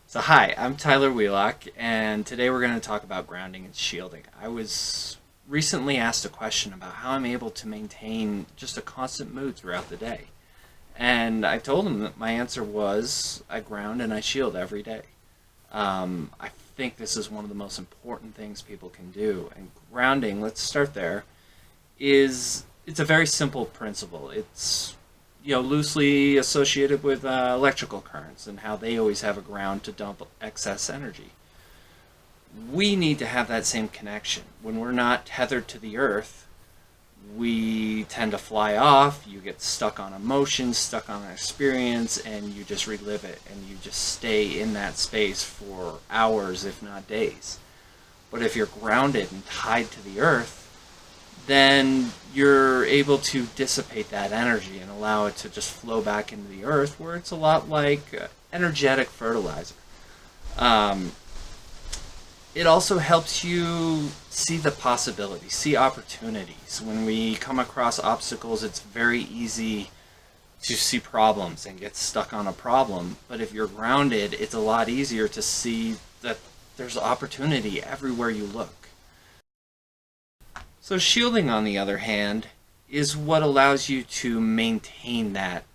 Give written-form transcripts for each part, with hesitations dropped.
So hi, I'm Tyler Wheelock, and today we're going to talk about grounding and shielding. I was recently asked a question about how I'm able to maintain just a constant mood throughout the day. And I told him that my answer was I ground and I shield every day. I think this is one of the most important things people can do. And grounding, let's start there, is it's a very simple principle. It's loosely associated with electrical currents and how they always have a ground to dump excess energy. We need to have that same connection. When we're not tethered to the earth, we tend to fly off, you get stuck on emotions, stuck on an experience, and you just relive it and you just stay in that space for hours, if not days. But if you're grounded and tied to the earth, then you're able to dissipate that energy and allow it to just flow back into the earth, where it's a lot like energetic fertilizer. Um, it also helps you see the possibilities, see opportunities. When we come across obstacles, it's very easy to see problems and get stuck on a problem. But if you're grounded, it's a lot easier to see that there's opportunity everywhere you look. So shielding, on the other hand, is what allows you to maintain that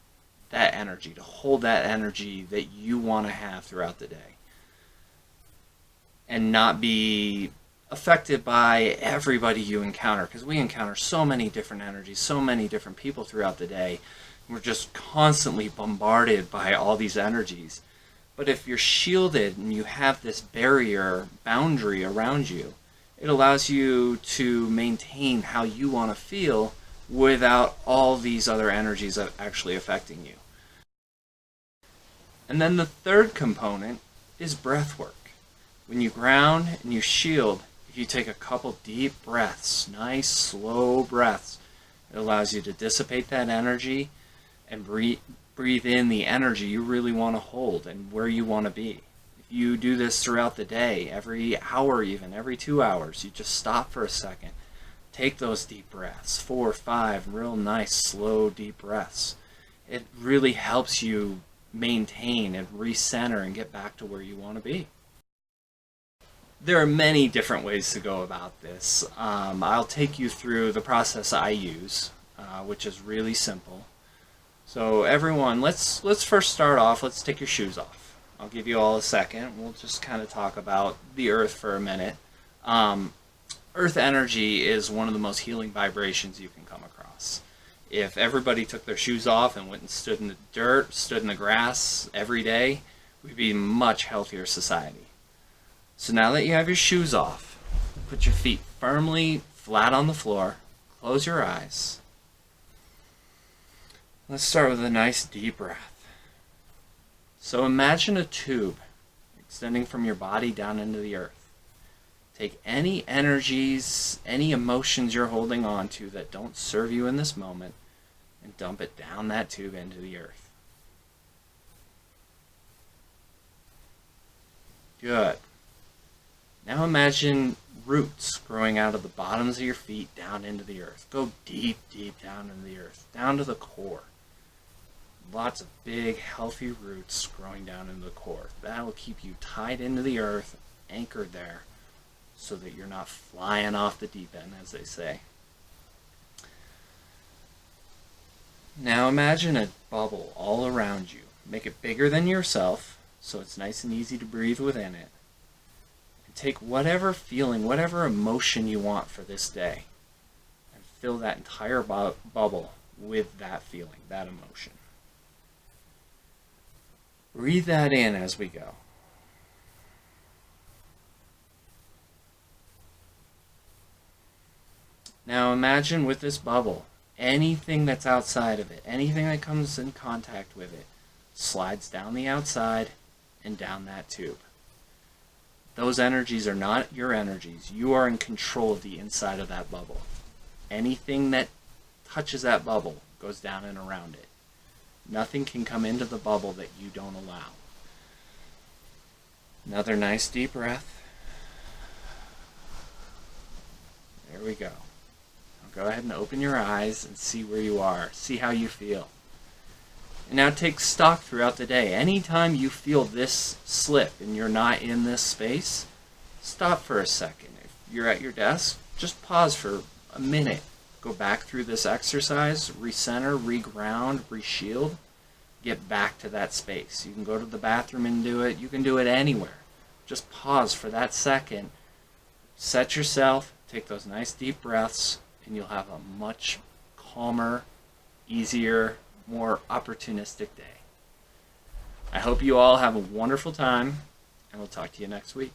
energy, to hold that energy that you want to have throughout the day, and not be affected by everybody you encounter, because we encounter so many different energies, so many different people throughout the day. We're just constantly bombarded by all these energies. But if you're shielded and you have this barrier, boundary around you, it allows you to maintain how you want to feel without all these other energies actually affecting you. And then the third component is breath work. When you ground and you shield, if you take a couple deep breaths, nice slow breaths, it allows you to dissipate that energy and breathe in the energy you really want to hold and where you want to be. You do this throughout the day, every hour, even every 2 hours. You just stop for a second, take those deep breaths, 4 or 5 real nice slow deep breaths. It really helps you maintain and recenter and get back to where you want to be. There are many different ways to go about this. I'll take you through the process I use, which is really simple. So everyone, let's first start off. Let's take your shoes off. I'll give you all a second. We'll just kind of talk about the earth for a minute. Earth energy is one of the most healing vibrations you can come across. If everybody took their shoes off and went and stood in the dirt, stood in the grass every day, we'd be a much healthier society. So now that you have your shoes off, put your feet firmly flat on the floor, close your eyes. Let's start with a nice deep breath. So imagine a tube extending from your body down into the earth. Take any energies, any emotions you're holding on to that don't serve you in this moment, and dump it down that tube into the earth. Good. Now imagine roots growing out of the bottoms of your feet down into the earth. Go deep, deep down into the earth, down to the core. Lots of big, healthy roots growing down into the core. That will keep you tied into the earth, anchored there, so that you're not flying off the deep end, as they say. Now imagine a bubble all around you. Make it bigger than yourself, so it's nice and easy to breathe within it. And take whatever feeling, whatever emotion you want for this day, and fill that entire bubble with that feeling, that emotion. Breathe that in as we go. Now imagine with this bubble, anything that's outside of it, anything that comes in contact with it, slides down the outside and down that tube. Those energies are not your energies. You are in control of the inside of that bubble. Anything that touches that bubble goes down and around it. Nothing can come into the bubble that you don't allow. Another nice deep breath. There we go. Now go ahead and open your eyes and see where you are. See how you feel. And now take stock throughout the day. Anytime you feel this slip and you're not in this space, stop for a second. If you're at your desk, just pause for a minute. Go back through this exercise, recenter, reground, reshield. Get back to that space. You can go to the bathroom and do it. You can do it anywhere. Just pause for that second. Set yourself, take those nice deep breaths, and you'll have a much calmer, easier, more opportunistic day. I hope you all have a wonderful time, and we'll talk to you next week.